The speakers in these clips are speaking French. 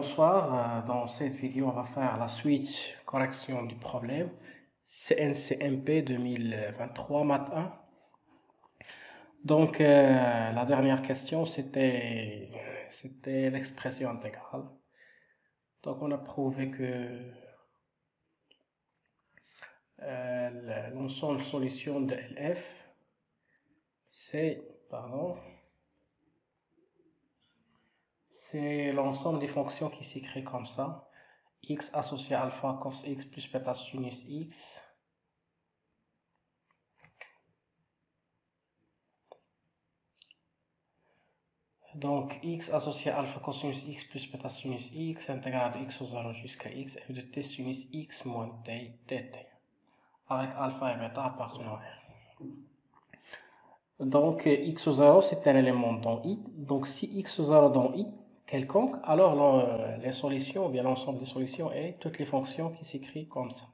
Bonsoir, dans cette vidéo on va faire la suite correction du problème CNCMP 2023 Math 1. Donc la dernière question c'était l'expression intégrale. Donc on a prouvé que l'ensemble solution de LF c'est l'ensemble des fonctions qui s'écrit comme ça: x associé à alpha cos x plus bêta sinus x donc x associé à alpha cosinus x plus bêta sinus x intégrale de x au 0 jusqu'à x f de t sinus x moins t dt avec alpha et bêta appartenant à R. Donc x au 0 c'est un élément dans I, donc si x au 0 dans I quelconque, alors les solutions, ou bien l'ensemble des solutions et toutes les fonctions qui s'écrivent comme ça.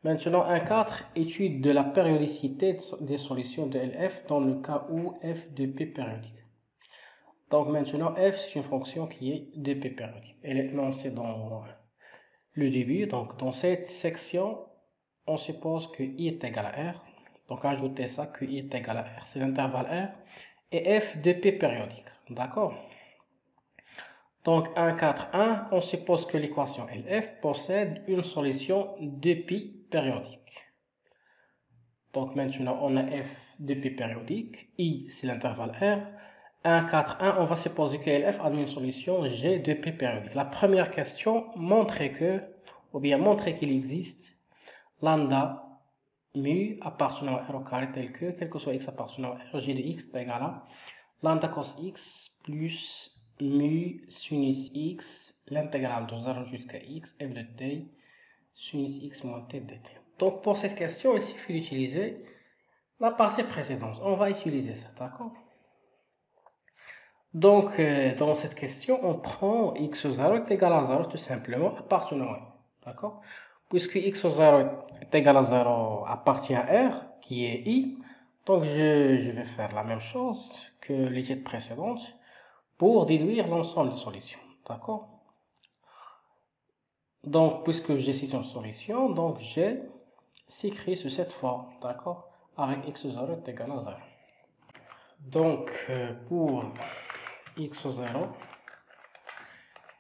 Maintenant 1.4, étude de la périodicité des solutions de LF dans le cas où f de P périodique. Donc maintenant f c'est une fonction qui est de P périodique. Elle est énoncée dans le début, donc dans cette section on suppose que I est égal à R. Donc ajoutez ça, que I est égal à R, c'est l'intervalle R, et f de P périodique, d'accord? Donc 1.4.1, on suppose que l'équation LF possède une solution de pi périodique. Donc maintenant on a f de pi périodique, I c'est l'intervalle R. 1.4.1, on va supposer que LF a une solution G de pi périodique. La première question montrait qu'il existe lambda mu appartenant à R au carré tel que, quel que soit x appartenant à R, G de x est égal à lambda cos x plus mu sinus x, l'intégrale de 0 jusqu'à x, f de t, sinus x moins t dt. Donc pour cette question, il suffit d'utiliser la partie précédente. On va utiliser ça, d'accord? Donc dans cette question, on prend x au 0 est égal à 0 tout simplement appartenant à R, d'accord? Puisque x au 0 est égal à 0 appartient à R, qui est I, donc je vais faire la même chose que l'étude précédente pour déduire l'ensemble des solutions, d'accord? Donc, puisque j'ai cité une solution, donc j'ai s'écrit sous cette forme, d'accord? Avec x au 0 est égal à 0. Donc, pour x au 0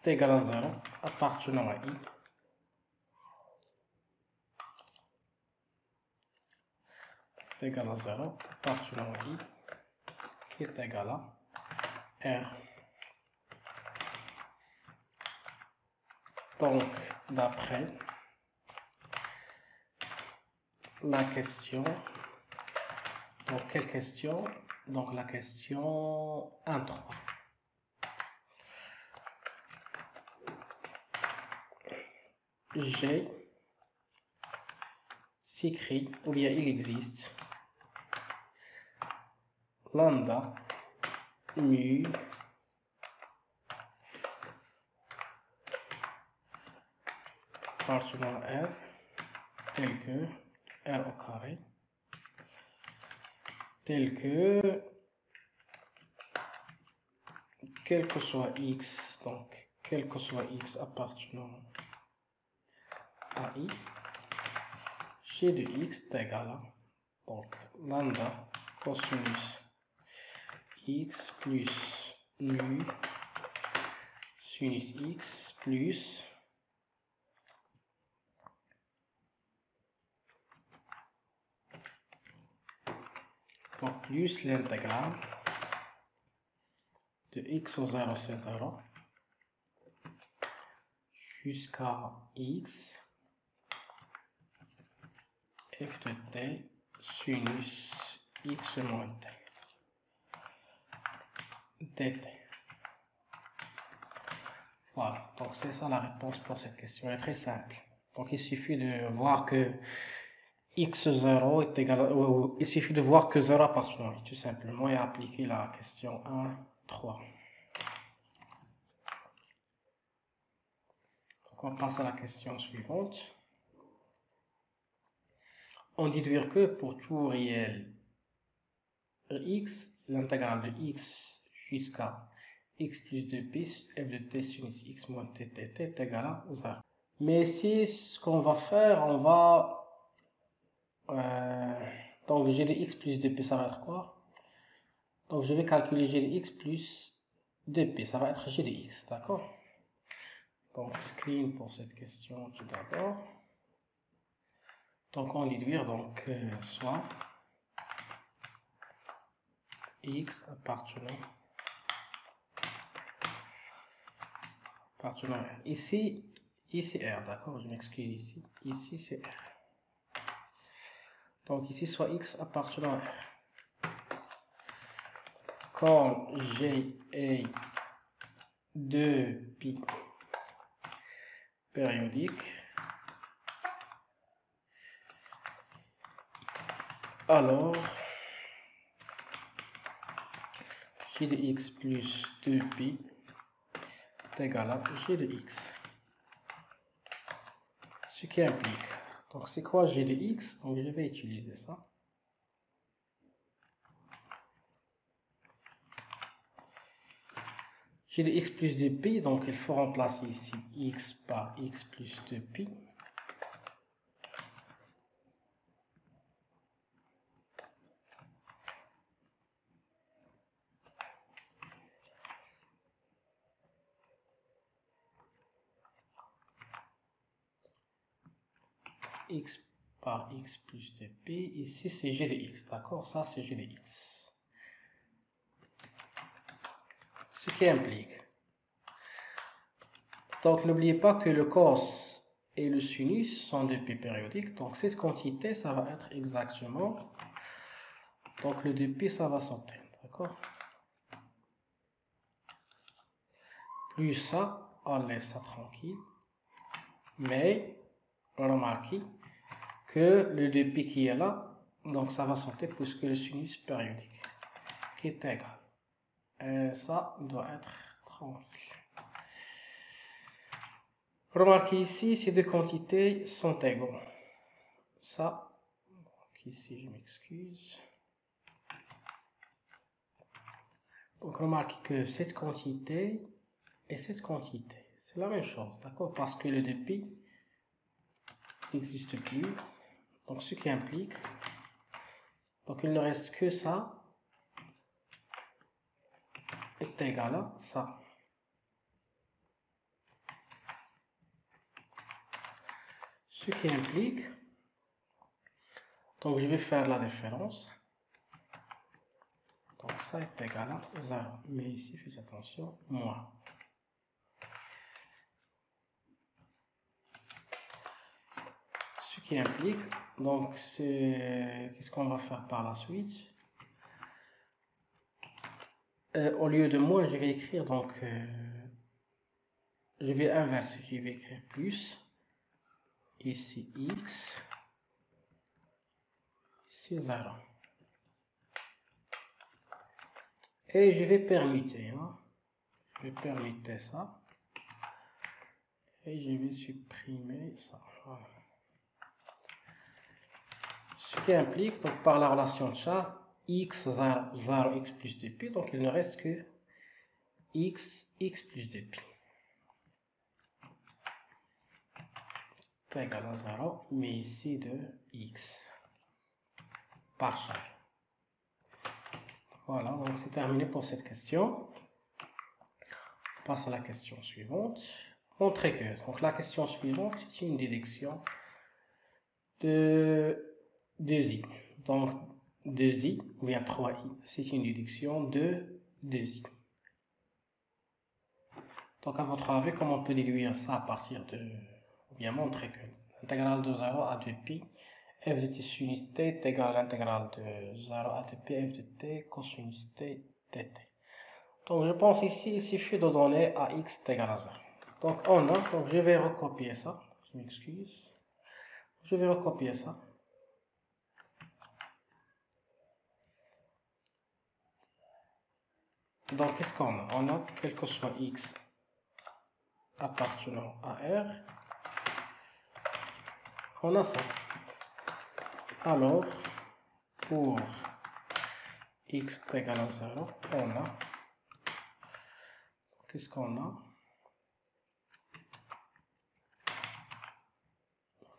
est égal à 0 appartenant à I, est égal à 0 appartenant à I, qui est égal à R. Donc, d'après la question, donc quelle question? Donc la question 1.3. G s'écrit, ou bien il existe lambda mu appartenant à R tel que R au carré tel que quel que soit x, donc quel que soit x appartenant à I, g de x est égal à donc lambda cosinus x plus mu sinus x plus l'intégrale de x au 0 c'est 0 jusqu'à x f de t sinus x moins t dt. Voilà, donc c'est ça la réponse pour cette question, elle est très simple. Donc il suffit de voir que x0 est égal à, il suffit de voir que 0 appartient à I, tout simplement, et appliquer la question 1.3. Donc on passe à la question suivante. On déduire que pour tout réel x, l'intégrale de x jusqu'à x plus 2pi, f de t sinus x moins t est égal à 0. Mais ici, ce qu'on va faire, on va... donc g de x plus 2pi, ça va être quoi? Donc je vais calculer g de x plus 2pi, ça va être g de x, d'accord? Donc screen pour cette question tout d'abord. Donc on déduire donc soit x appartenant R. Ici R, d'accord, je m'excuse ici. Ici c'est R. Donc ici soit x appartenant à R. Quand G est 2pi périodique, alors g de x plus 2pi est égal à g de x. Ce qui implique, donc c'est quoi g de x? Donc je vais utiliser ça. G de x plus 2pi, donc il faut remplacer ici x par x plus 2pi. X par x plus 2pi, ici c'est g de x, d'accord? Ça c'est g de x. Ce qui implique, donc n'oubliez pas que le cos et le sinus sont des pi périodiques, donc cette quantité ça va être exactement, donc le 2pi ça va sauter, d'accord? Plus ça, on laisse ça tranquille, mais remarquez que le 2pi qui est là, donc ça va sauter puisque le sinus périodique qui est égal. Et ça doit être tranquille. Remarquez ici, ces deux quantités sont égaux. Ça, donc ici je m'excuse. Donc remarquez que cette quantité et cette quantité, c'est la même chose, d'accord? Parce que le 2pi n'existe plus. Donc ce qui implique, donc il ne reste que ça est égal à ça. Ce qui implique, donc je vais faire la différence. Donc ça est égal à 0. Mais ici, faites attention, moins. Ce qui implique, donc c'est... Qu'est-ce qu'on va faire par la suite? Au lieu de moins, je vais écrire donc... je vais inverser, je vais écrire plus. Ici, x. Ici, 0. Et je vais permuter. Hein. Je vais permuter ça. Et je vais supprimer ça. Voilà. Ce qui implique, donc par la relation de Charles, x 0, 0, x plus 2pi. Donc il ne reste que x plus 2pi. C'est égal à 0, mais ici de x par Charles. Voilà, donc c'est terminé pour cette question. On passe à la question suivante. Montrez que, donc la question suivante, c'est une déduction de 2i. Donc 2i, ou bien 3i, c'est une déduction de 2i. Donc à votre avis, comment on peut déduire ça à partir de... Ou bien montrer que l'intégrale de 0 à 2pi, f de t sinus t est égal à l'intégrale de 0 à 2pi f de t cosinus t dt. Donc je pense ici, il suffit de donner à x est égal à 0. Donc on a, donc je vais recopier ça, je m'excuse. Je vais recopier ça. Donc qu'est-ce qu'on a? On a quel que soit x appartenant à R, on a ça. Alors, pour x est égal à 0, on a qu'est-ce qu'on a?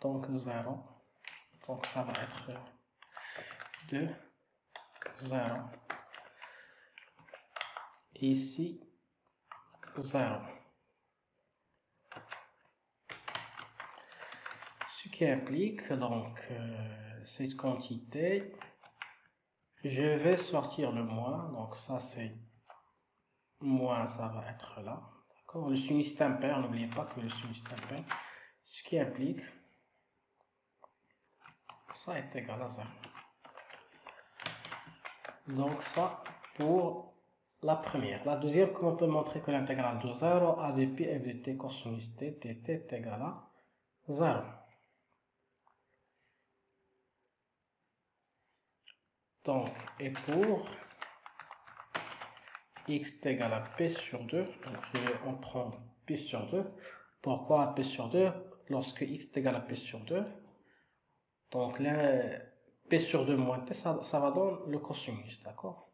Donc 0. Donc ça va être 2, 0. Ici, 0. Ce qui implique donc cette quantité, je vais sortir le moins, donc ça c'est moins, ça va être là. D'accord? Le sinus est impair, n'oubliez pas que le sinus est impair, ce qui implique ça est égal à 0. Donc ça pour la première. La deuxième, comment on peut montrer que l'intégrale de 0 a de pi f de t cosinus t dt est égal à 0. Donc, et pour x est égal à p sur 2, donc je vais en prendre p sur 2. Pourquoi p sur 2? Lorsque x est égal à p sur 2, donc là, p sur 2 moins t, ça va donner le cosinus, d'accord?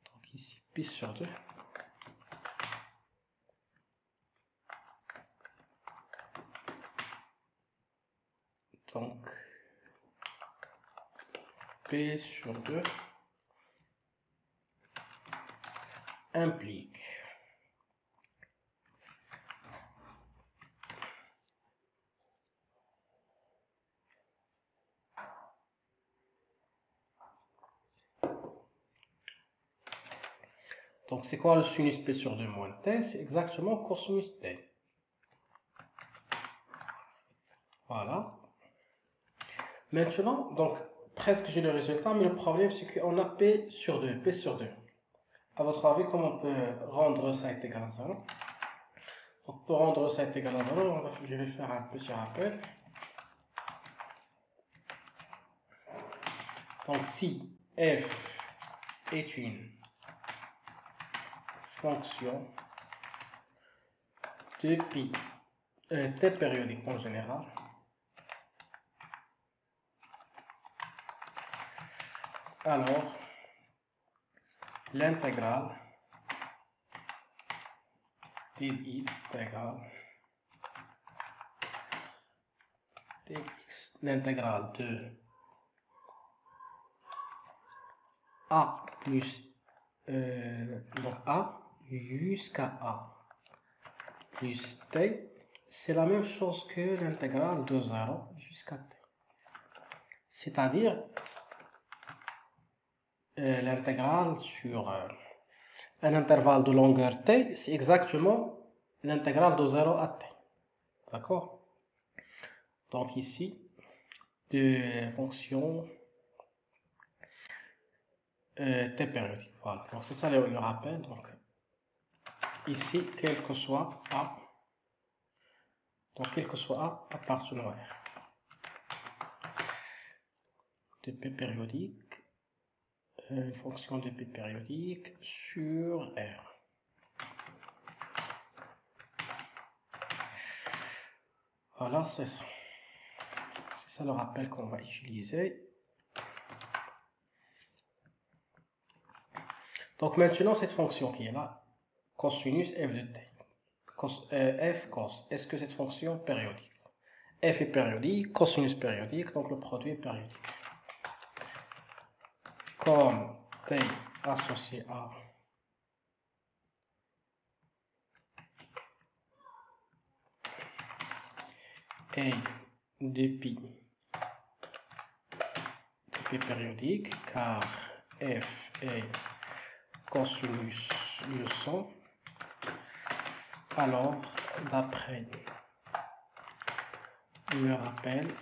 Donc ici, p sur 2. Donc, p sur 2 implique donc c'est quoi le sinus p sur 2 moins t? C'est exactement cosinus t. Voilà. Maintenant, donc presque j'ai le résultat, mais le problème c'est qu'on a p sur 2, p sur 2. À votre avis, comment on peut rendre ça est égal à 0? Donc pour rendre ça est égal à 0, je vais faire un petit rappel. Donc si f est une fonction de pi, t périodique en général, alors l'intégrale dx est égal dx, l'intégrale de a plus donc a jusqu'à a plus t, c'est la même chose que l'intégrale de 0 jusqu'à t. C'est-à-dire l'intégrale sur un intervalle de longueur t, c'est exactement l'intégrale de 0 à t. D'accord? Donc ici, de fonction t périodique. Voilà. Donc c'est ça le rappel. Donc ici, quel que soit a, donc quel que soit a appartenant à R. De p périodique, une fonction de p périodique sur R. Voilà, c'est ça. C'est ça le rappel qu'on va utiliser. Donc maintenant, cette fonction qui est là, cosinus f de t, f cos, est-ce que cette fonction est périodique? F est périodique, cosinus périodique, donc le produit est périodique. Comme t associé à a de pi périodique, car f est cosinus leçon, alors d'après le rappel,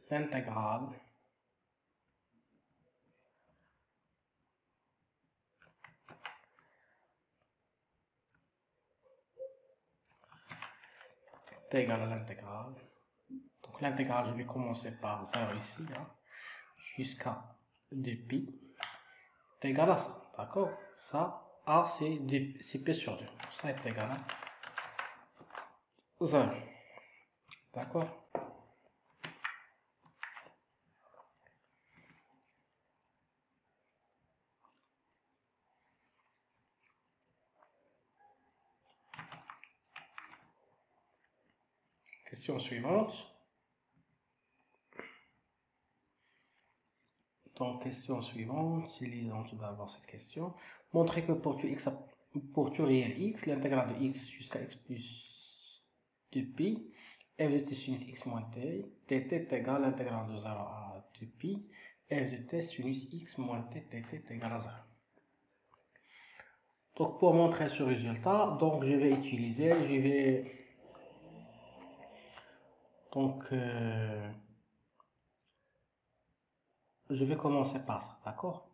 l'intégrale est égal à l'intégrale. Donc l'intégrale, je vais commencer par 0 ici, hein, jusqu'à 2pi, est égal à ça, d'accord? Ça, a c'est p sur 2, ça est égal à 0, d'accord? Question suivante. Donc, question suivante, lisons tout d'abord cette question. Montrez que pour tout réel x, l'intégrale de x jusqu'à x plus 2pi, f de t sinus x moins t, dt est égal à l'intégrale de 0 à 2pi, f de t sinus x moins t, dt est égal à 0. Donc, pour montrer ce résultat, donc je vais utiliser, je vais commencer par ça, d'accord?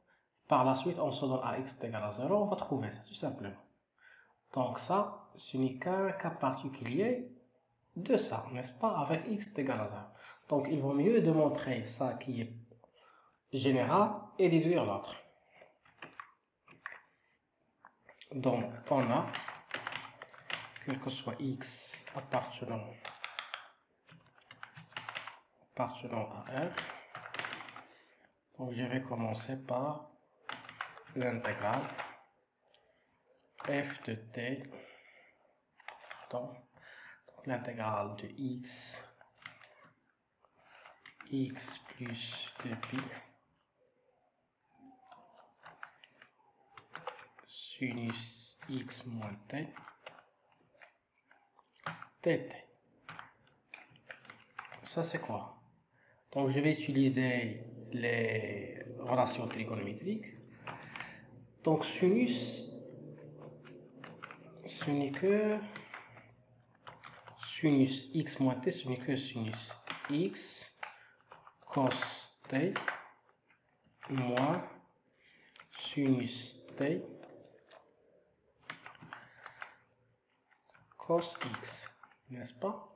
Par la suite, on se donne à x égale à 0, on va trouver ça, tout simplement. Donc ça, ce n'est qu'un cas particulier de ça, n'est-ce pas? Avec x égale à 0. Donc il vaut mieux de montrer ça qui est général et déduire l'autre. Donc on a, quel que soit x appartenant à R, donc je vais commencer par l'intégrale f de t, donc l'intégrale de x plus 2pi sinus x moins t, dt. Ça c'est quoi? Donc je vais utiliser les relations trigonométriques. Donc sinus, ce n'est que sinus x moins t, ce n'est que sinus x cos t moins sinus t cos x, n'est-ce pas?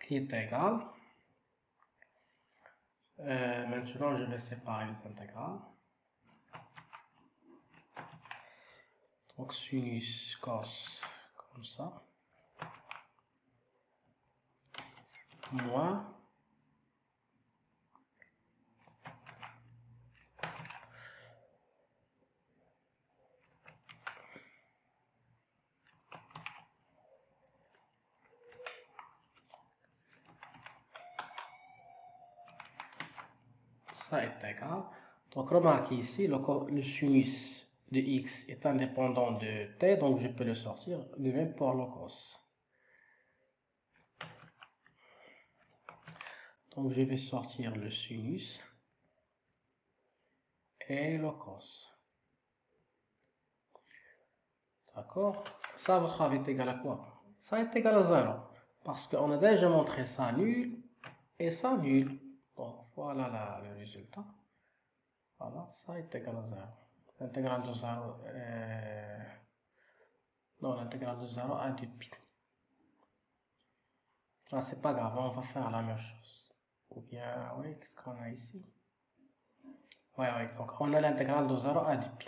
Qui est égal. Maintenant, je vais séparer les intégrales. Donc sinus cos comme ça, moins ça est égal. Donc remarquez ici, le sinus de x est indépendant de t, donc je peux le sortir, de même pour le cos. Donc je vais sortir le sinus et le cos. D'accord? Ça, votre avis est égal à quoi? Ça est égal à 0. Parce qu'on a déjà montré ça nul et ça nul. Donc voilà le résultat. Voilà, ça est égal à 0. L'intégrale de 0 non, l'intégrale de 0 à 2pi. Ah, c'est pas grave, on va faire la même chose. Ou bien, oui, qu'est-ce qu'on a ici? Oui, donc on a l'intégrale de 0 à 2pi.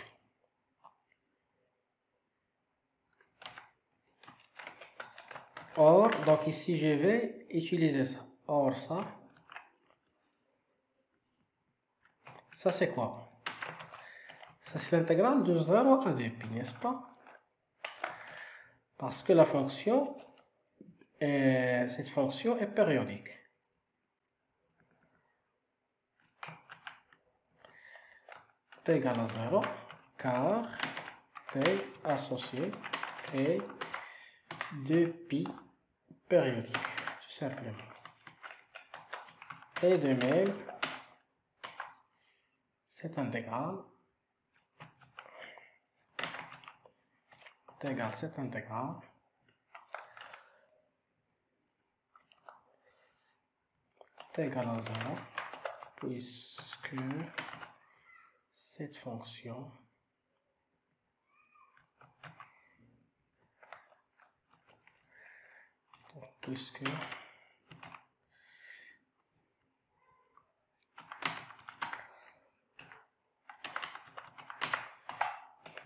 Or, donc ici, je vais utiliser ça. Or, ça c'est quoi? Ça, c'est l'intégrale de 0 à 2pi, n'est-ce pas? Parce que la fonction, cette fonction est périodique. T égale à 0, car t associé est 2pi périodique, tout simplement. Et de même, cette intégrale t égale cette intégrale t égale à 0, puisque cette fonction puisque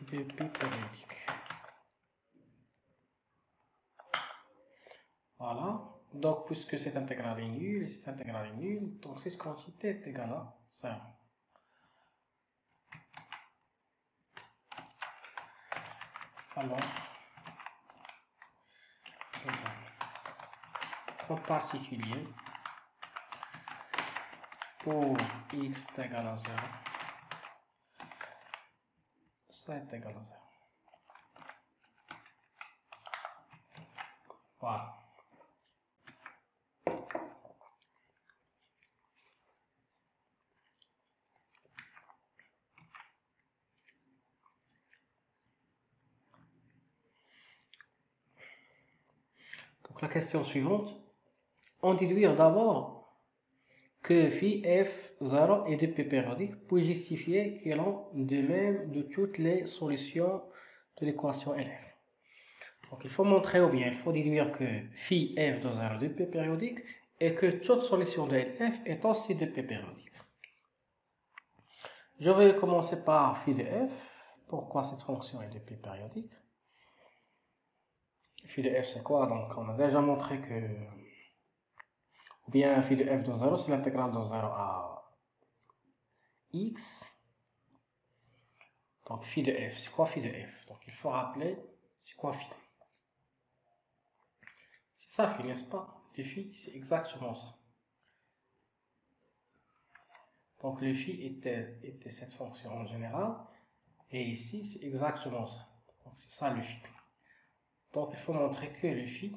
pi périodique. Voilà. Donc, puisque cette intégrale est nulle et cette intégrale est nulle, donc cette quantité est égale à 0. Alors, en particulier, pour x est égal à 0, ça est égal à 0. Voilà. Donc la question suivante, on déduire d'abord que phi f0 est de P périodique, puis justifier qu'il en est de même de toutes les solutions de l'équation LF. Donc il faut montrer ou bien il faut déduire que phi f de 0 est de P périodique et que toute solution de LF est aussi de P périodique. Je vais commencer par phi de f. Pourquoi cette fonction est de P périodique? Phi de f c'est quoi? Donc on a déjà montré que, ou bien phi de f de 0 c'est l'intégrale de 0 à x. Donc phi de f, c'est quoi phi de f? Donc il faut rappeler c'est quoi phi. C'est ça phi, n'est-ce pas? Le phi c'est exactement ça. Donc le phi était cette fonction en général, et ici c'est exactement ça. Donc c'est ça le phi. Donc il faut montrer que le phi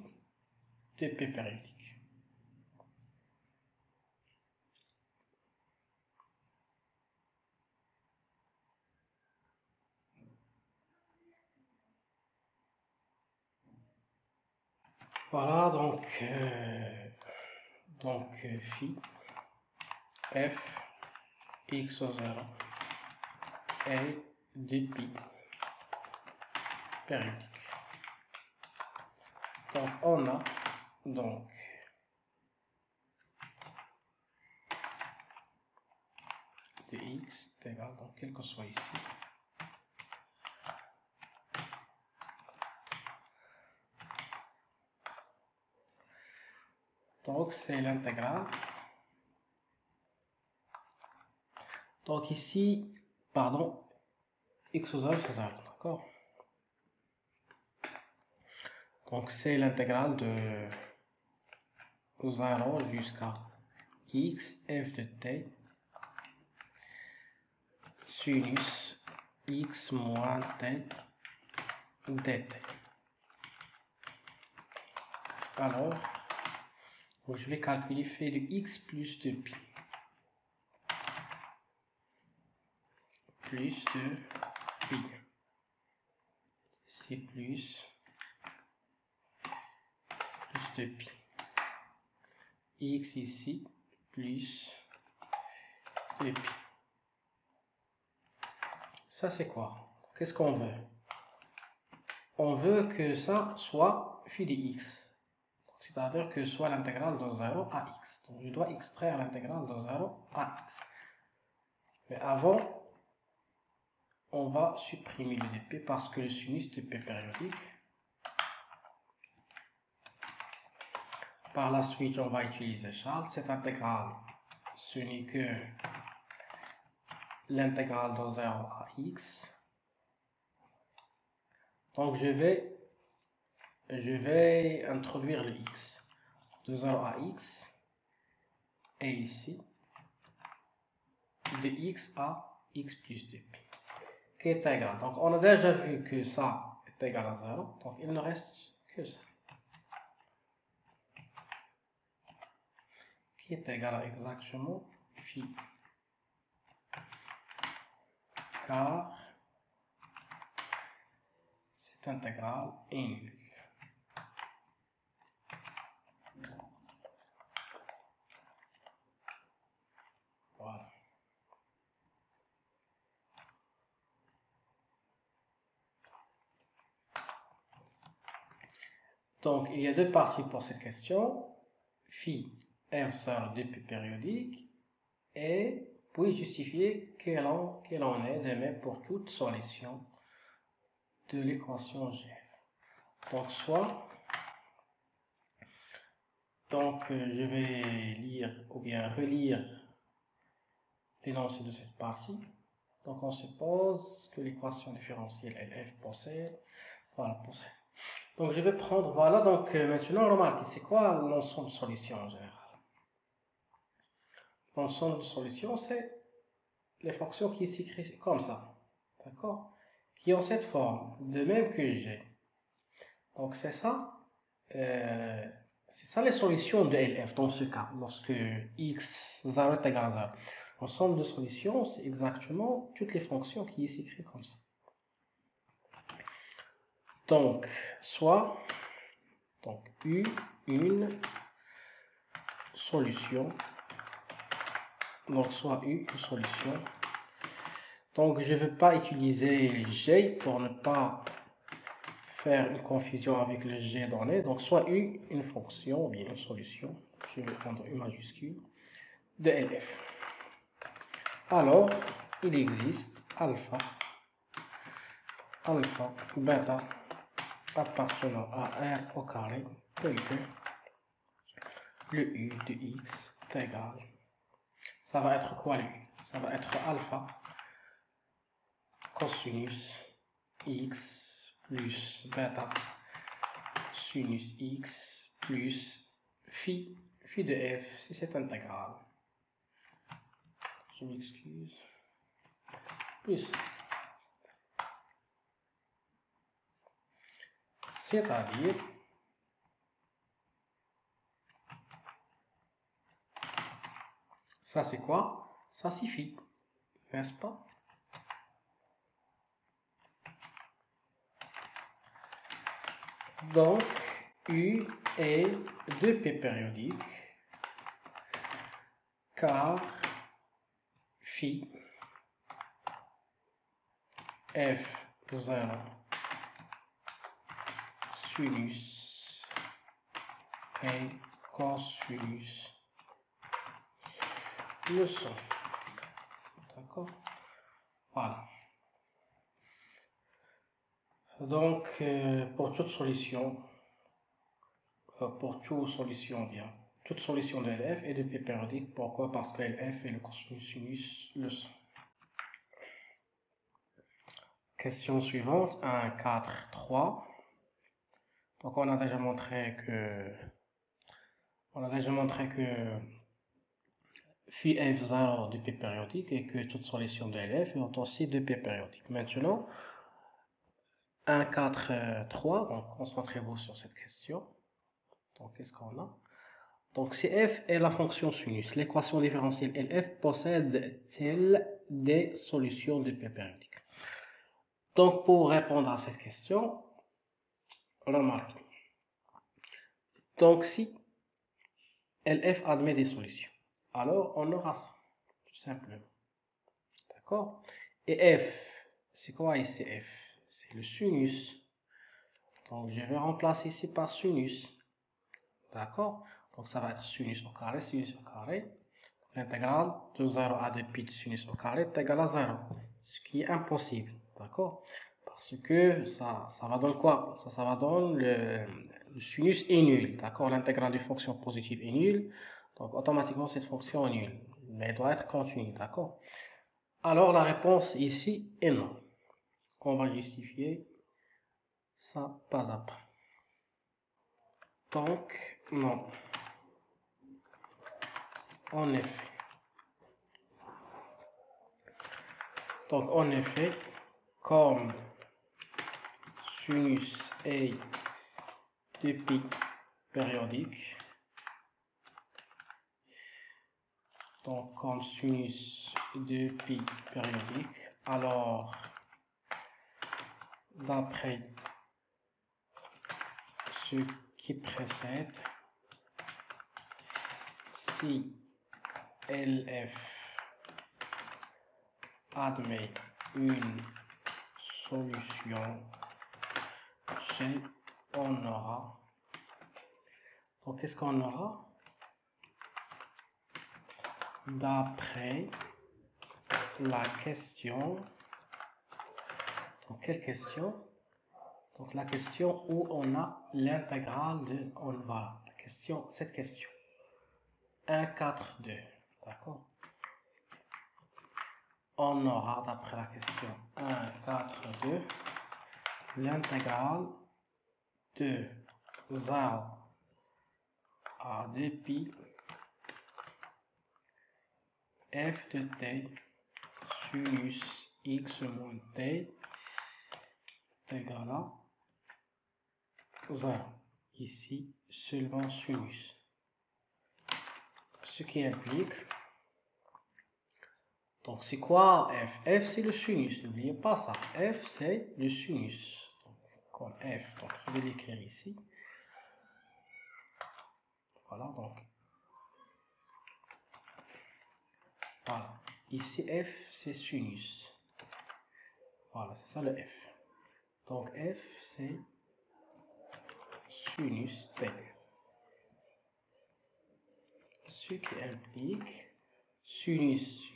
de P périodique. Voilà, donc phi f x au 0 est de pi périodique. Donc on a donc de x est égal, donc quel que soit ici, donc c'est l'intégrale. Donc ici, pardon, x au 0 c'est 0, d'accord? Donc c'est l'intégrale de 0 jusqu'à x f de t sinus x moins t dt. Alors, donc je vais calculer phi de x plus de pi. Plus de pi. C'est plus de pi. X ici, plus de pi. Ça c'est quoi? Qu'est-ce qu'on veut? On veut que ça soit phi de x. C'est-à-dire que soit l'intégrale de 0 à x. Donc je dois extraire l'intégrale de 0 à x. Mais avant, on va supprimer le dp parce que le sinus de P périodique. Par la suite, on va utiliser Charles. Cette intégrale, ce n'est que l'intégrale de 0 à x. Donc je vais introduire le x. De 0 à x. Et ici, de x à x plus 2pi. Qui est égal. Donc on a déjà vu que ça est égal à 0. Donc il ne reste que ça. Qui est égal à exactement phi. Car cette intégrale est nulle. Voilà. Donc il y a deux parties pour cette question. Phi f0 de P périodique et puis justifier qu'elle en est de même pour toute solution de l'équation GF. Donc soit, je vais lire ou bien relire l'énoncé de cette partie. Donc on suppose que l'équation différentielle LF possède Voilà pour ça. Donc je vais prendre, voilà, donc maintenant remarquez, c'est quoi l'ensemble de solutions en général? L'ensemble de solutions, c'est les fonctions qui s'écrivent comme ça, d'accord? Qui ont cette forme, de même que G. Donc c'est ça les solutions de LF dans ce cas, lorsque x0 est égal à 0. L'ensemble de solutions, c'est exactement toutes les fonctions qui s'écrivent comme ça. Donc, soit U, une solution. Donc, soit U, une solution. Donc, je ne veux pas utiliser G pour ne pas faire une confusion avec le G donné. Donc, soit U, une fonction, ou bien une solution. Je vais prendre U majuscule de LF. Alors, il existe alpha, bêta, appartenant à R au carré, tel que le U de X est égal. Ça va être quoi le U? Ça va être alpha cosinus X plus bêta sinus X plus phi de F, c'est cette intégrale. Je m'excuse. Plus. C'est-à-dire ça c'est quoi? Ça c'est phi, n'est-ce pas? Donc U est 2p périodique car phi F0 sinus et cosinus le sont. D'accord? Voilà. Donc, pour toute solution, toute solution de LF est de P périodique. Pourquoi? Parce que LF et le cosinus sinus le sont. Question suivante, 1, 4, 3. Donc, on a déjà montré que phi F0 de P périodique et que toute solution de LF est aussi de P périodique. Maintenant, 1, 4, 3, donc concentrez-vous sur cette question. Donc, qu'est-ce qu'on a? Donc, si f est la fonction sinus, l'équation différentielle LF possède-t-elle des solutions de P périodique? Donc, pour répondre à cette question, remarquez. Donc, si LF admet des solutions, alors on aura ça, tout simplement. D'accord? Et F, c'est quoi ici F? C'est le sinus. Donc, je vais remplacer ici par sinus. D'accord? Donc, ça va être sinus au carré. L'intégrale de 0 à 2 pi de sinus au carré est égale à 0. Ce qui est impossible. D'accord? Parce que ça va donner quoi? Ça va donner le sinus est nul. D'accord? L'intégrale d'une fonction positive est nulle. Donc, automatiquement, cette fonction est nulle. Mais elle doit être continue. D'accord? Alors, la réponse ici est non. On va justifier ça pas à pas. Donc, non. En effet. Donc, en effet, comme sinus est de pi périodique, donc comme sinus de pi périodique, alors d'après ce qui précède, si LF admet une solution G, on aura. Donc, qu'est-ce qu'on aura? D'après la question. Donc, quelle question? Donc, la question où on a l'intégrale de. Voilà, cette question. 1, 4, 2. D'accord? On aura, d'après la question 1, 4, 2, l'intégrale de 0 à 2pi f de t sinus x moins t est égal à 0. Ici, seulement sinus. Ce qui implique, donc c'est quoi f? F c'est le sinus, n'oubliez pas ça. F c'est le sinus. Donc, comme f, donc je vais l'écrire ici. Voilà, donc. Voilà. Ici f c'est sinus. Voilà, c'est ça le f. Donc f c'est sinus t. Ce qui implique sinus,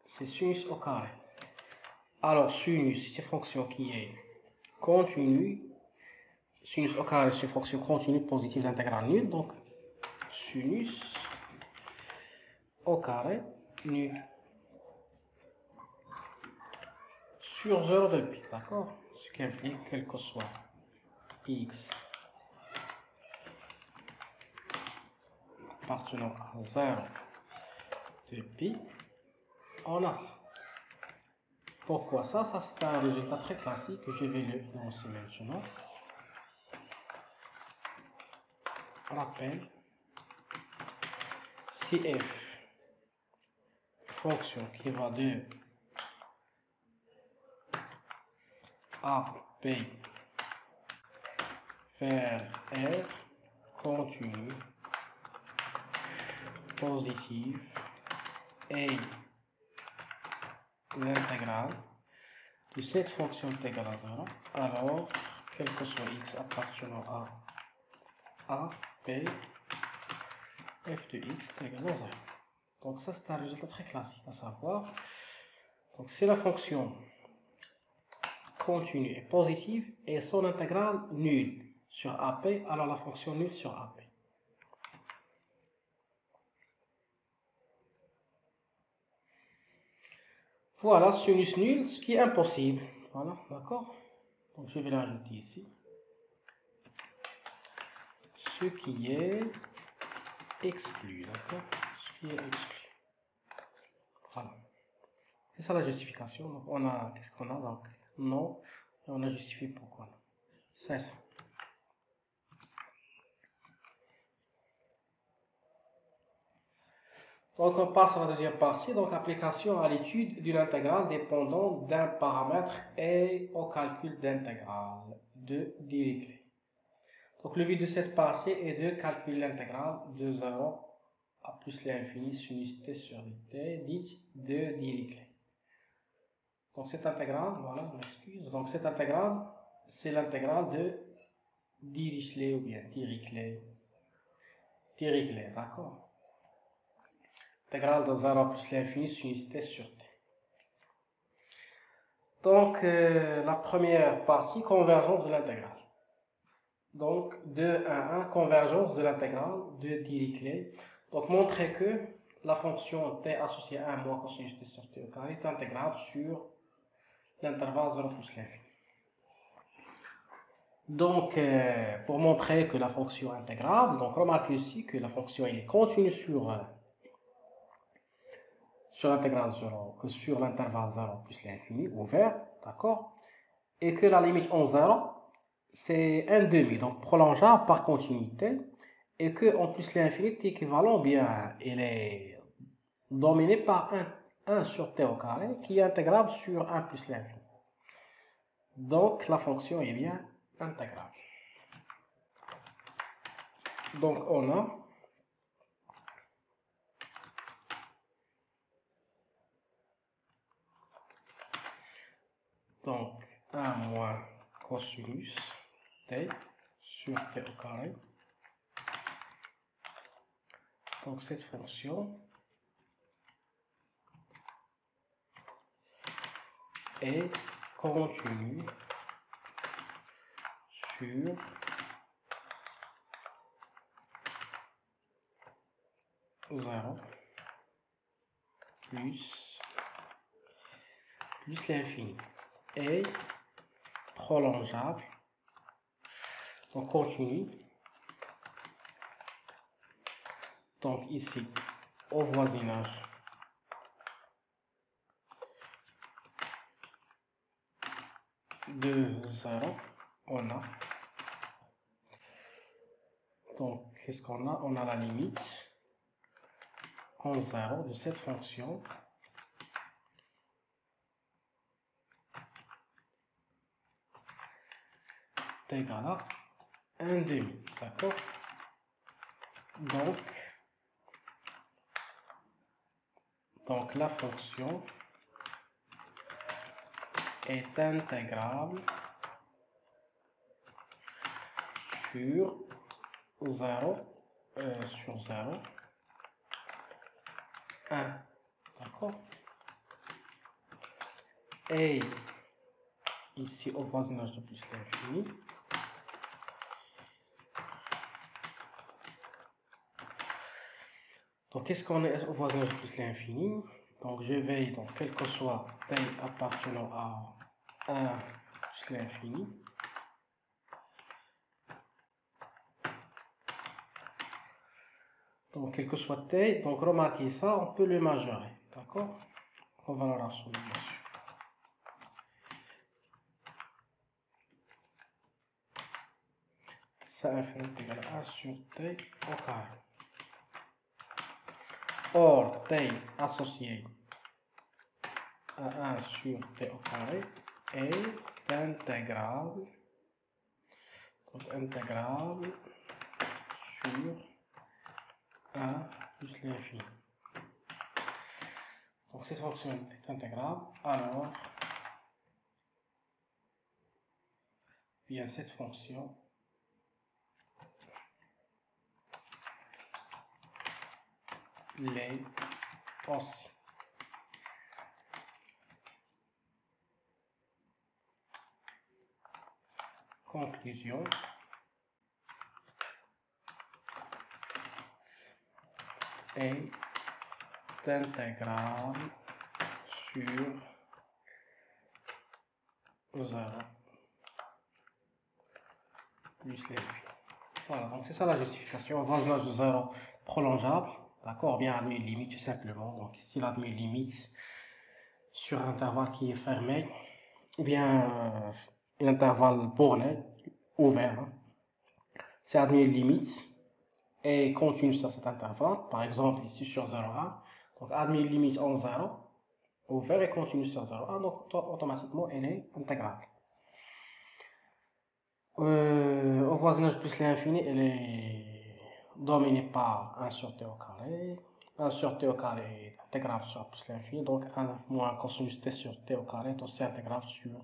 c'est sinus au carré. Alors, sinus, c'est une fonction qui est continue. Sinus au carré, c'est une fonction continue positive d'intégrale nulle. Donc, sinus au carré nul sur 0 de pi, d'accord? Ce qui implique quel que soit x appartenant à 0 de pi, on a ça. Pourquoi ça? Ça, c'est un résultat très classique que je vais le lancer maintenant. Rappel, si f, fonction qui va de a, p vers r, continue, positive, et l'intégrale de cette fonction est égale à 0, alors, quel que soit x appartenant à a, p, f de x est égal à 0. Donc ça, c'est un résultat très classique, à savoir, donc c'est la fonction continue et positive et son intégrale nulle sur AP, alors la fonction nulle sur AP. Voilà, sinus nul, ce qui est impossible. Voilà, d'accord? Donc je vais l'ajouter ici. Ce qui est exclu, d'accord? Ce qui est exclu. Voilà. C'est ça la justification. Donc on a, qu'est-ce qu'on a? Donc non, et on a justifié pourquoi. C'est ça. Donc on passe à la deuxième partie, donc application à l'étude d'une intégrale dépendant d'un paramètre et au calcul d'intégrale de Dirichlet. Donc le but de cette partie est de calculer l'intégrale de 0 à plus l'infini sinus t sur dt dite de Dirichlet. Donc cette intégrale, voilà, je m'excuse, donc cette intégrale, c'est l'intégrale de Dirichlet ou bien Dirichlet, d'accord? Intégrale de 0 plus l'infini sinus t sur t. Donc, la première partie, convergence de l'intégrale. Donc, 2 à 1, convergence de l'intégrale de Dirichlet. Donc, montrer que la fonction t associée à 1 moins cosinus t sur t au carré est intégrable sur l'intervalle 0 plus l'infini. Donc, pour montrer que la fonction est intégrable, donc remarquez aussi que la fonction elle est continue sur l'intégrale 0, sur l'intervalle 0 plus l'infini, ouvert, d'accord? Et que la limite en 0, c'est 1/2, donc prolongeable par continuité, et que en plus l'infini est équivalent, bien, il est dominé par 1 sur t au carré, qui est intégrable sur 1 plus l'infini. Donc la fonction est bien intégrable. Donc on a donc 1 moins cosinus t sur t au carré. Donc cette fonction est continue sur zéro plus l'infini. est prolongeable. On continue. Donc ici, au voisinage de 0, on a. Donc, qu'est-ce qu'on a? On a la limite en 0 de cette fonction est égale à 1 demi. D'accord? Donc la fonction est intégrable sur 0, 1. D'accord? Et ici au voisinage de plus l'infini, donc qu'est-ce qu'on est au voisinage de plus l'infini? Donc je vais, donc quel que soit t appartenant à 1 plus l'infini, donc quel que soit t, donc remarquez ça, on peut le majorer, d'accord? On va le rassembler bien sûr. Ça est égal à 1 sur t au carré. Or, t associé à 1 sur t au carré est intégrable, donc intégrable sur 1 plus l'infini. Donc cette fonction est intégrable, alors bien cette fonction l'est aussi. Conclusion. Est intégrable sur 0 plus l'infini. Voilà, donc c'est ça la justification. Voisinage de 0 prolongeable, d'accord, bien admis une limite tout simplement. Donc ici, il admet une limite sur un intervalle qui est fermé, ou bien un intervalle borné, ouvert. Hein. C'est admis une limite et continue sur cet intervalle, par exemple ici sur 0,1. Donc admis une limite en 0, ouvert et continue sur 0,1, donc automatiquement elle est intégrable. Au voisinage plus l'infini, elle est dominée par 1 sur t au carré. 1 sur t au carré est intégrable sur plus l'infini, donc 1 moins cosinus t sur t au carré est aussi intégrable sur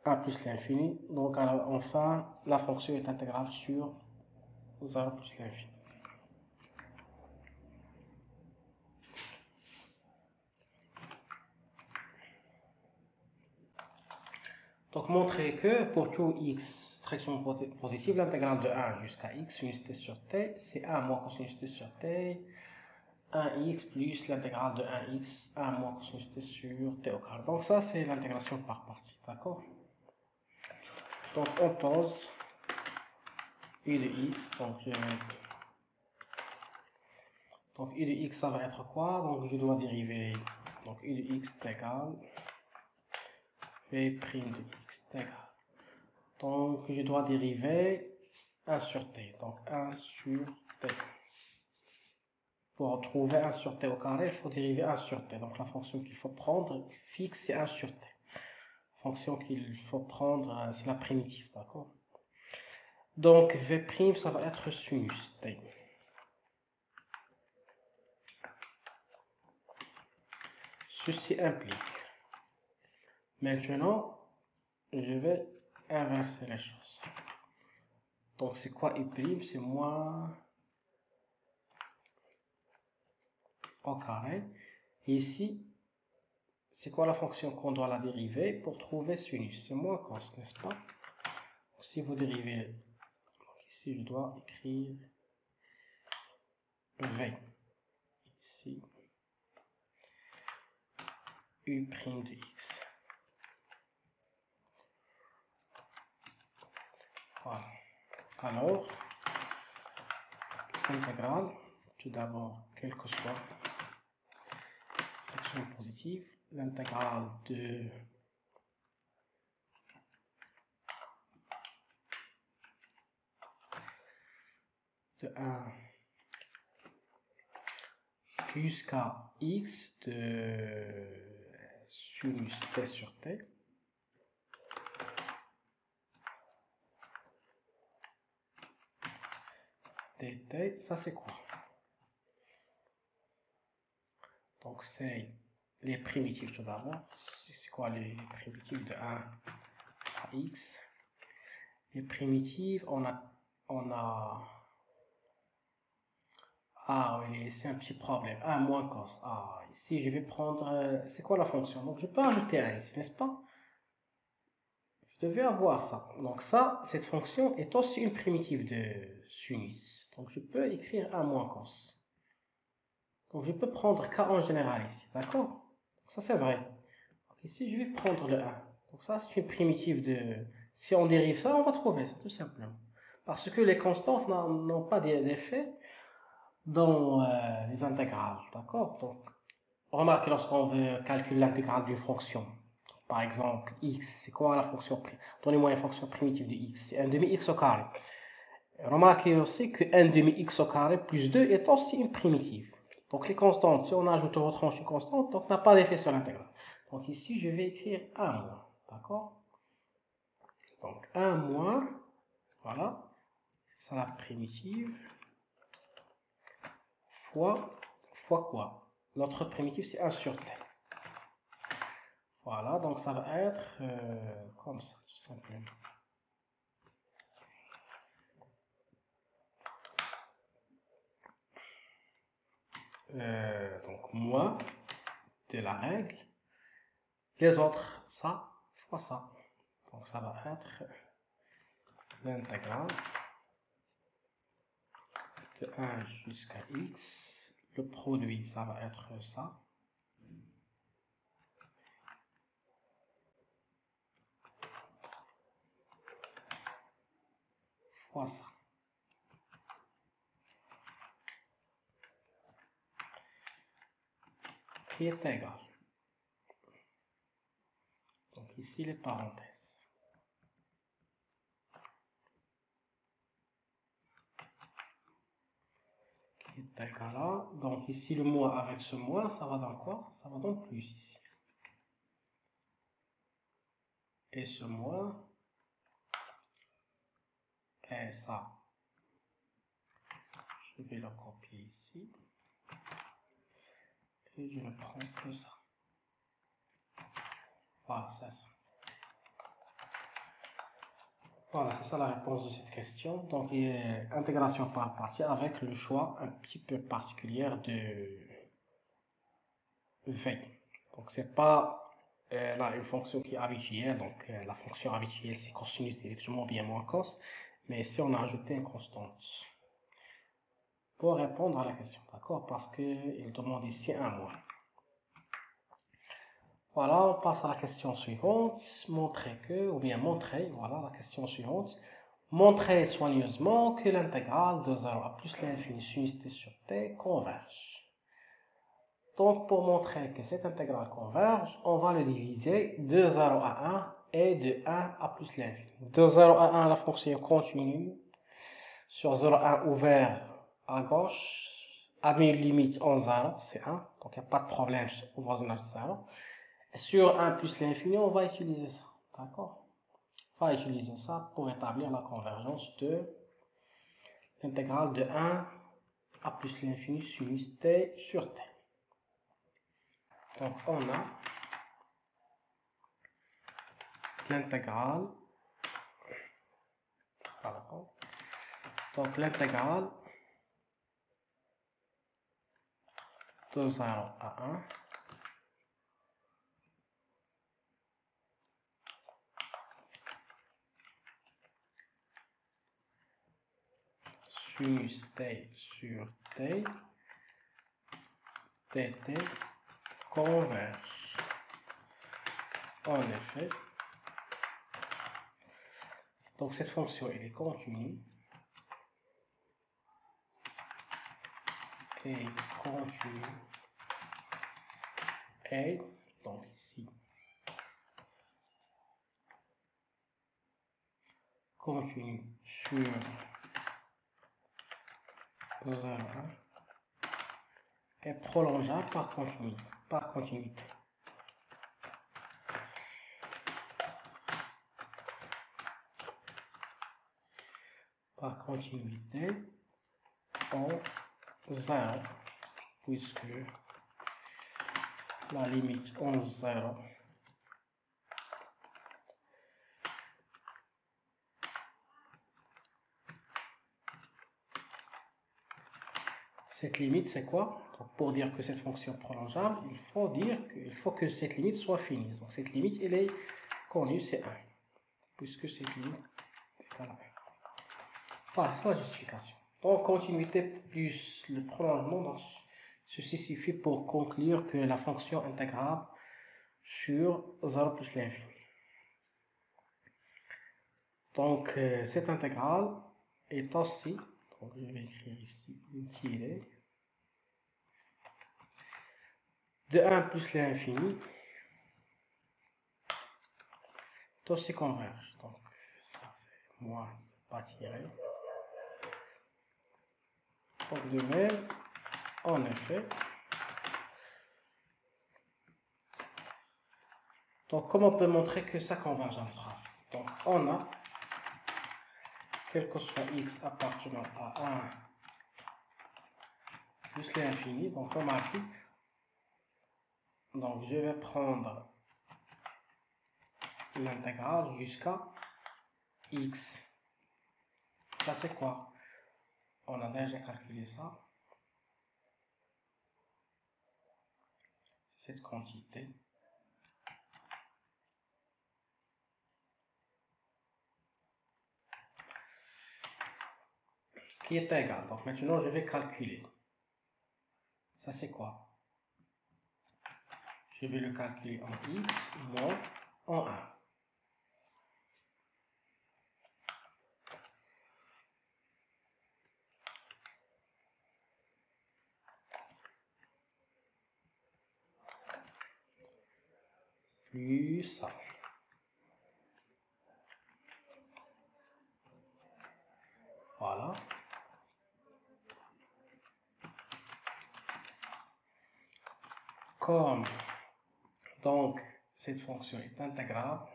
1 plus l'infini. Donc alors, enfin, la fonction est intégrable sur 0 plus l'infini. Donc montrer que pour tout x strictement positif, l'intégrale de 1 jusqu'à x sinus t sur t, c'est 1 moins cosinus t sur t, 1x plus l'intégrale de 1x, 1 moins cosinus t sur t au carré. Donc ça, c'est l'intégration par partie, d'accord? Donc on pose u de x, donc u de x, ça va être quoi? Donc je dois dériver, donc u de x est égal v' de x est égal. Donc je dois dériver 1 sur t, donc 1 sur t. Pour trouver 1 sur t au carré, il faut dériver 1 sur t. Donc la fonction qu'il faut prendre fixe, c'est 1 sur t. La fonction qu'il faut prendre, c'est la primitive, d'accord? Donc v', ça va être sinus t. Ceci implique. Maintenant, je vais inverser les choses. Donc c'est quoi i'? C'est moins au carré. Et ici, c'est quoi la fonction qu'on doit la dériver pour trouver sinus? C'est moins cos, n'est-ce pas? Donc, si vous dérivez, donc ici je dois écrire v. Ici, u' de x. Voilà. Alors, l'intégrale, tout d'abord, quelle que soit section positive, l'intégrale de de 1 jusqu'à x de sinus t sur t. dt, ça c'est quoi? Donc c'est les primitives tout d'abord. C'est quoi les primitives de 1 à x? Les primitives, on a ah oui, c'est un petit problème. 1 moins cos. Ah, ici je vais prendre. C'est quoi la fonction? Donc je peux ajouter 1 ici, n'est-ce pas? Je devais avoir ça. Donc ça, cette fonction est aussi une primitive de sinus. Donc je peux écrire 1 moins cos. Donc je peux prendre k en général ici, d'accord? Donc ça c'est vrai. Donc ici je vais prendre le 1. Donc ça c'est une primitive de... Si on dérive ça, on va trouver ça tout simplement. Parce que les constantes n'ont pas d'effet dans les intégrales, d'accord? Donc remarquez lorsqu'on veut calculer l'intégrale d'une fonction. Par exemple, x, c'est quoi la fonction? Donnez-moi une fonction primitive de x, c'est 1 demi x au carré. Remarquez aussi que 1 demi x au carré plus 2 est aussi une primitive. Donc les constantes, si on ajoute au retranche une constante, donc n'a pas d'effet sur l'intégrale. Donc ici, je vais écrire 1 moins, d'accord? Donc 1 moins, voilà, c'est ça la primitive, fois quoi? Notre primitive, c'est 1 sur t. Voilà, donc ça va être comme ça, tout simplement. Donc moins de la règle, les autres, ça fois ça. Donc ça va être l'intégrale de 1 jusqu'à x. Le produit, ça va être ça. Fois ça. Qui est égal. Donc ici les parenthèses. Qui est égal à. Donc ici le moins avec ce moins, ça va dans quoi? Ça va dans plus ici. Et ce moins. Et ça. Je vais le copier ici. Et je ne prends que ça. Voilà, c'est ça. Voilà, c'est ça la réponse de cette question. Donc, intégration par partie avec le choix un petit peu particulier de V. Donc, c'est pas là une fonction qui est habituelle. Donc, la fonction habituelle, c'est cosinus directement bien moins cos. Mais si on a ajouté une constante pour répondre à la question, d'accord? Parce qu'il demande ici un moins. Voilà, on passe à la question suivante. Montrer que, ou bien montrer, voilà la question suivante. Montrer soigneusement que l'intégrale de 0 à plus l'infini sinus t sur t converge. Donc, pour montrer que cette intégrale converge, on va le diviser de 0 à 1 et de 1 à plus l'infini. De 0 à 1, la fonction continue. Sur 0 à 1 ouvert à gauche, admis une limite en 0, c'est 1. Donc, il n'y a pas de problème au voisinage de 0. Sur 1 plus l'infini, on va utiliser ça. D'accord? On va utiliser ça pour établir la convergence de l'intégrale de 1 à plus l'infini sinus t sur t. Donc, on a l'intégrale. Donc, l'intégrale de 0 à 1 sinus t sur t dt converge. En effet, Donc cette fonction, elle est continue. Et continue. Et donc ici, continue sur 0,1 et prolongeable par continuité. Par continuité en 0, puisque la limite en 0 cette limite c'est quoi? Donc pour dire que cette fonction est prolongeable, il faut que cette limite soit finie. Donc cette limite elle est connue, c'est 1, puisque cette limite est égale à 1. Voilà, c'est la justification. Donc continuité plus le prolongement, donc ceci suffit pour conclure que la fonction intégrable sur 0 plus l'infini. Donc cette intégrale est aussi, donc je vais écrire ici une tirée, de 1 plus l'infini est aussi converge. Donc ça c'est moins, c'est pas tiré. Donc de même, en effet, donc comment on peut montrer que ça converge entre A? Donc on a, quel que soit x appartenant à 1 plus l'infini, donc remarquez, donc je vais prendre l'intégrale jusqu'à x. Ça c'est quoi? On a déjà calculé ça. C'est cette quantité. Qui est égal. Donc maintenant je vais calculer. Ça c'est quoi? Je vais le calculer en x moins en 1. Plus ça. Voilà. Comme donc cette fonction est intégrable,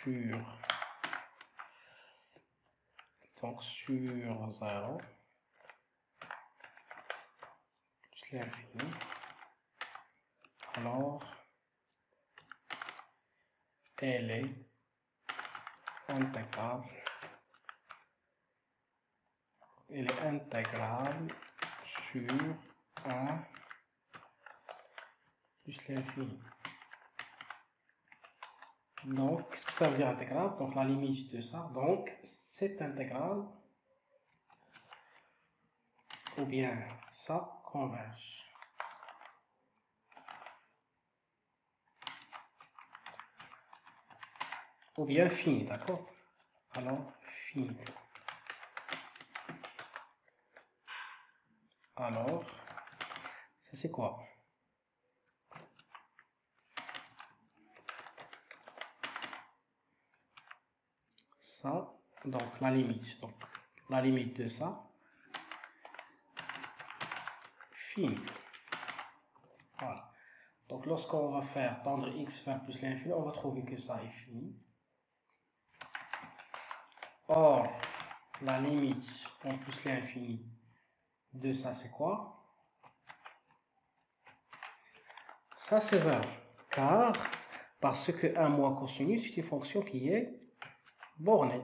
sur donc sur 0 plus l'infini, alors elle est intégrable. Elle est intégrable sur 1 plus l'infini. Donc, qu'est-ce que ça veut dire intégrable? Donc, la limite de ça. Donc, cette intégrale, ou bien ça, converge. Ou bien fini, d'accord? Alors, fini. Alors, ça c'est quoi? Ça, donc la limite. Donc, la limite de ça, fini. Voilà. Donc, lorsqu'on va faire tendre x vers plus l'infini, on va trouver que ça est fini. Or, la limite en plus l'infini de ça, c'est quoi? Ça, c'est 0. Car, parce que 1 moins cosinus, c'est une fonction qui est bornée.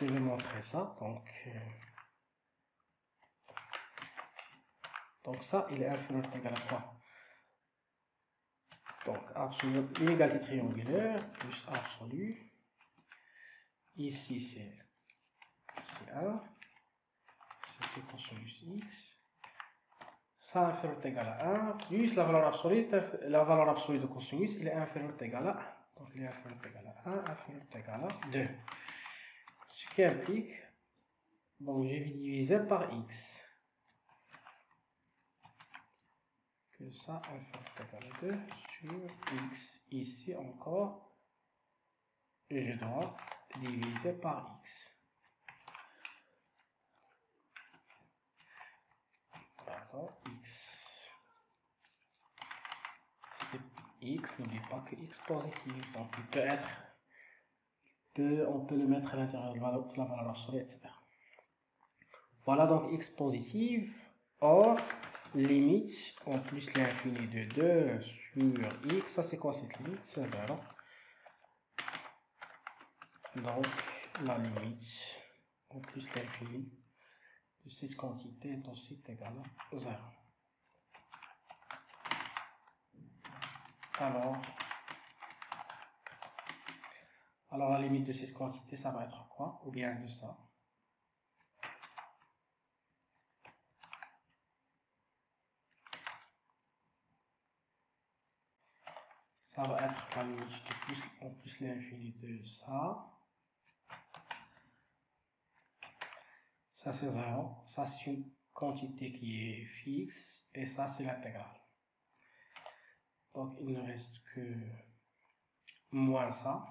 Je vais montrer ça. Donc ça, il est inférieur ou égal à quoi? Donc, absolu, inégalité triangulaire plus absolu. Ici, c'est c'est 1, c'est cosinus x, ça inférieur ou égal à 1, plus la valeur absolue de cosinus, il est inférieur ou égal à 1. Donc il est inférieur ou égal à 1, inférieur ou égal à 2. Ce qui implique, donc je vais diviser par x. Que ça inférieur ou égal à 2 sur x. Ici encore, je dois diviser par x. Pardon, x. C'est x, n'oublie pas que x positif. Donc il peut être, on peut le mettre à l'intérieur de la valeur absolue, etc. Voilà donc x positive. Or, limite en plus l'infini de 2 sur x, ça c'est quoi cette limite? C'est 0. Donc la limite en plus l'infini de cette quantité est aussi égale à 0. Alors la limite de cette quantité, ça va être quoi? Ou bien de ça. Ça va être la limite de plus en plus l'infini de ça. Ça c'est 0. Ça c'est une quantité qui est fixe. Et ça c'est l'intégrale. Donc il ne reste que moins ça.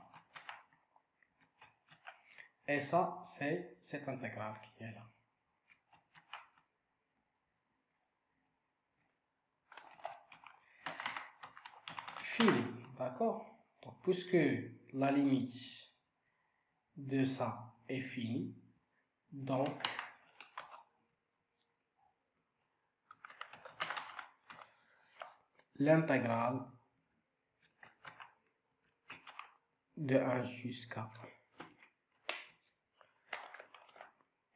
Et ça c'est cette intégrale qui est là. Fini. D'accord? Donc puisque la limite de ça est finie, donc l'intégrale de 1 jusqu'à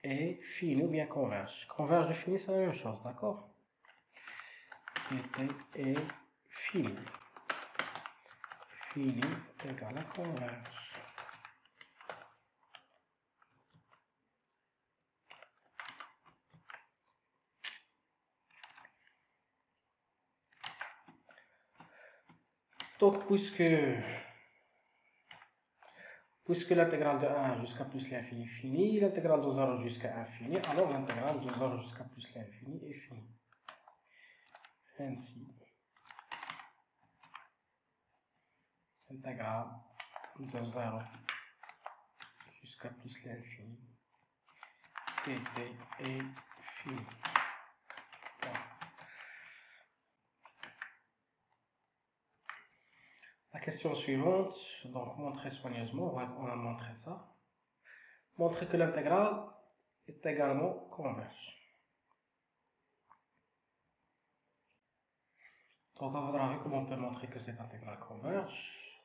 est finie ou bien converge. Converge et fini, c'est la même chose, d'accord? Est fini. Fini égale à converge. Donc, puisque l'intégrale de 1 jusqu'à plus l'infini est finie, l'intégrale de 0 jusqu'à infini, alors l'intégrale de 0 jusqu'à plus l'infini est finie. Ainsi, l'intégrale de 0 jusqu'à plus l'infini est finie. Bon. La question suivante, donc montrer soigneusement, on a montré ça. Montrer que l'intégrale est également converge. Donc à votre avis, comment on peut montrer que cette intégrale converge?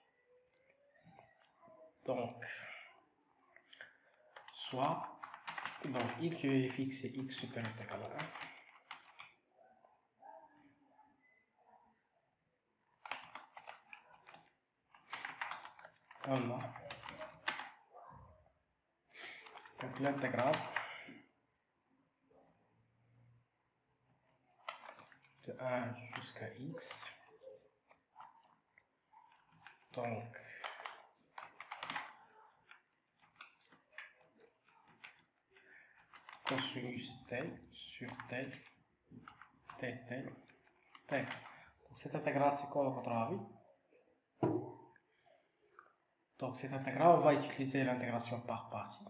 Donc, soit, donc x, je vais fixer x supérieur ou égal à 1. Donc l'intégrale de 1 jusqu'à x, donc cosinus t sur t, t. Donc cette intégrale, c'est quoi à votre avis? Donc cette intégrale, on va utiliser l'intégration par partie.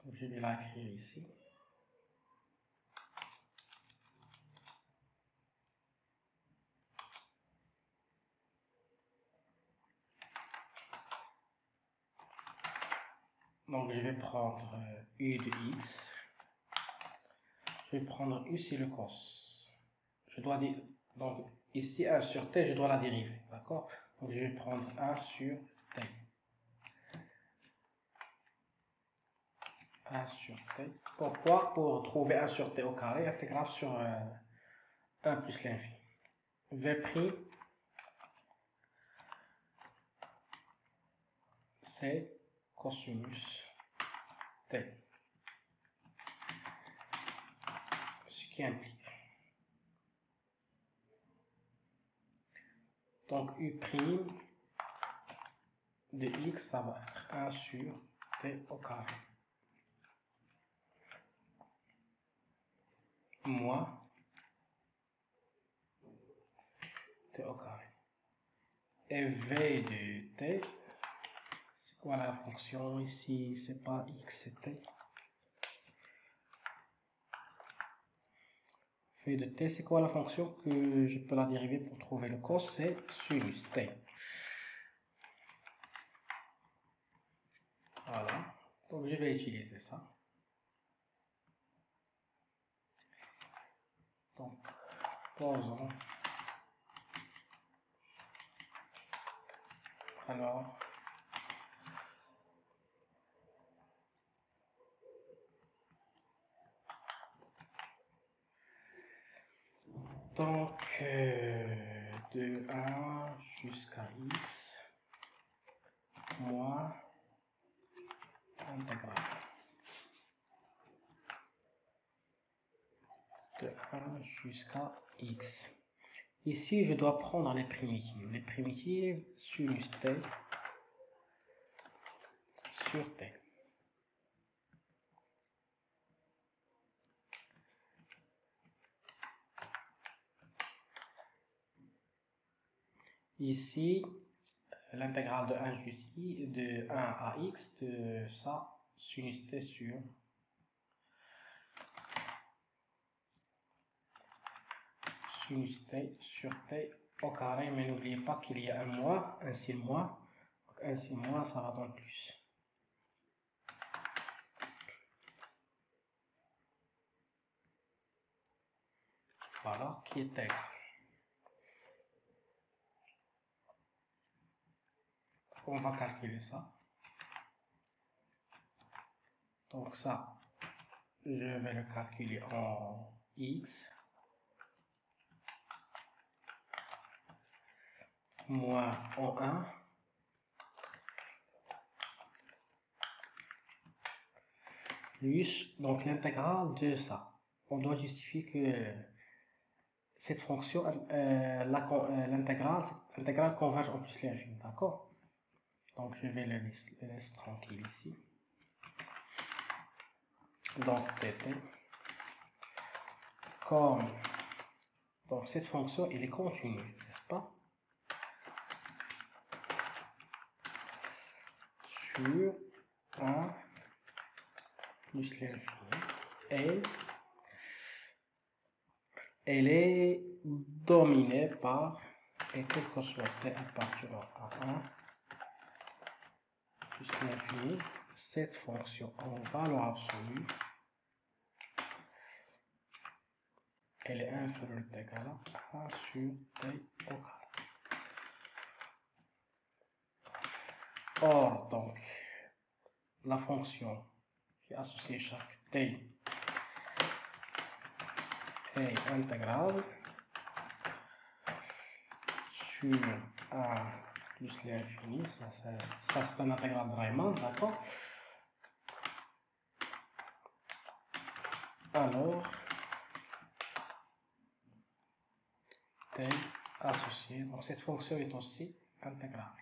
Donc je vais la écrire ici. Donc je vais prendre u de x. Je vais prendre u c'est le cos. Je dois dire, donc ici 1 sur t, je dois la dériver, d'accord? Donc je vais prendre 1 sur t. 1 sur t. Pourquoi? Pour trouver 1 sur t au carré, intégrable sur 1 plus l'infini. V', c'est cosinus t. Ce qui implique donc U' de x, ça va être 1 sur t au carré. Moins t au carré. Et v de t, c'est quoi la fonction ici? C'est pas x, c'est t. V de t, c'est quoi la fonction que je peux la dériver pour trouver le cos? C'est sinus t. Voilà. Donc je vais utiliser ça. Donc, posons. Alors, de 1 jusqu'à x moins intégrale de 1 jusqu'à x. Ici, je dois prendre les primitives. Les primitives sinus t sur t. Ici, l'intégrale de 1 jusqu'à i, de 1 à x, de ça, sinus t sur sinus t sur t au carré, mais n'oubliez pas qu'il y a un moins, un signe moins. Donc un signe moins, ça va dans le plus. Voilà, qui est égal. On va calculer ça. Donc ça, je vais le calculer en x moins en 1 plus donc l'intégrale de ça. On doit justifier que cette fonction, l'intégrale converge en plus l'infini, d'accord? Donc je vais le laisser tranquille ici. Donc dt, comme donc cette fonction elle est continue, n'est-ce pas? Sur 1 plus l'infini, et elle est dominée par, et quel que soit t appartenant à 1 plus l'infini, cette fonction en valeur absolue, elle est inférieure ou égale à 1 sur t au carré. Or, donc, la fonction qui est associée à chaque t est intégrale sur 1 plus l'infini, ça c'est un intégral de Riemann, d'accord? Alors, t associé, donc cette fonction est aussi intégrale.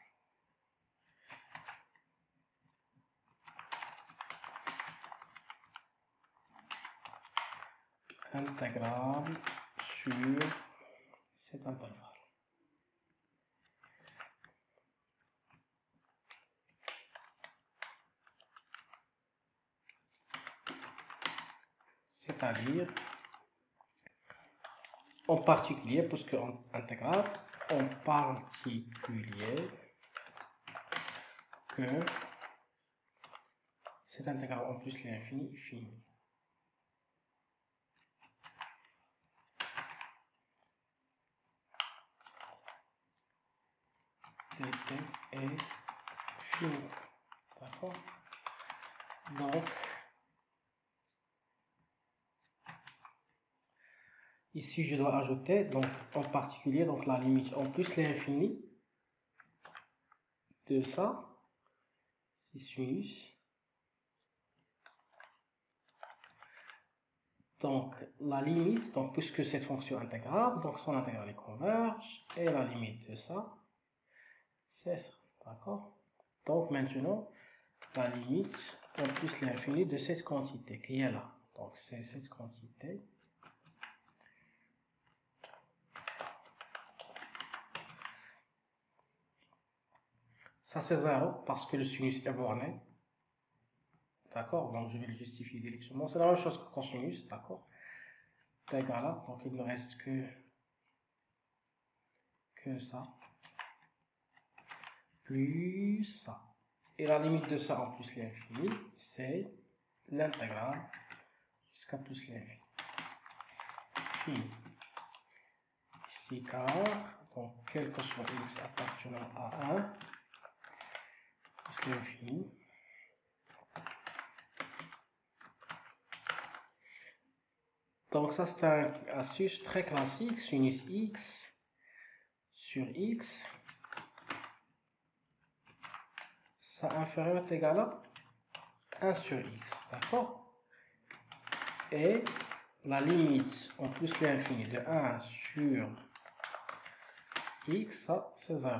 Intégrale sur cet intervalle. C'est-à-dire, en particulier, puisque en intégrale, en particulier, que cette intégrale en plus l'infini est finie. dt est fini. D'accord? Donc, ici je dois ajouter, donc en particulier, donc la limite en plus l'infini de ça, c'est sinus Donc, la limite, donc, puisque cette fonction intégrale, donc son intégrale converge, et la limite de ça, c'est ça, d'accord? Donc, maintenant, la limite, en plus l'infini de cette quantité qui est là. Donc, c'est cette quantité. Ça, c'est 0, parce que le sinus est borné. D'accord? Donc, je vais le justifier directement. C'est la même chose que cosinus, d'accord? C'est égal à, donc il ne reste que ça, plus ça. Et la limite de ça en plus l'infini, c'est l'intégrale jusqu'à plus l'infini. Fini. Ici, car, donc quel que soit x appartenant à 1, plus l'infini. Donc ça c'est un astuce très classique, sinus x sur x, ça inférieur est égal à 1 sur x, d'accord? Et la limite en plus l'infini de 1 sur x, ça c'est 0.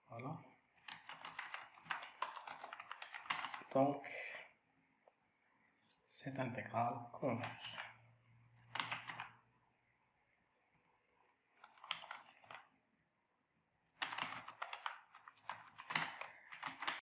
Voilà. Donc, cette intégrale converge.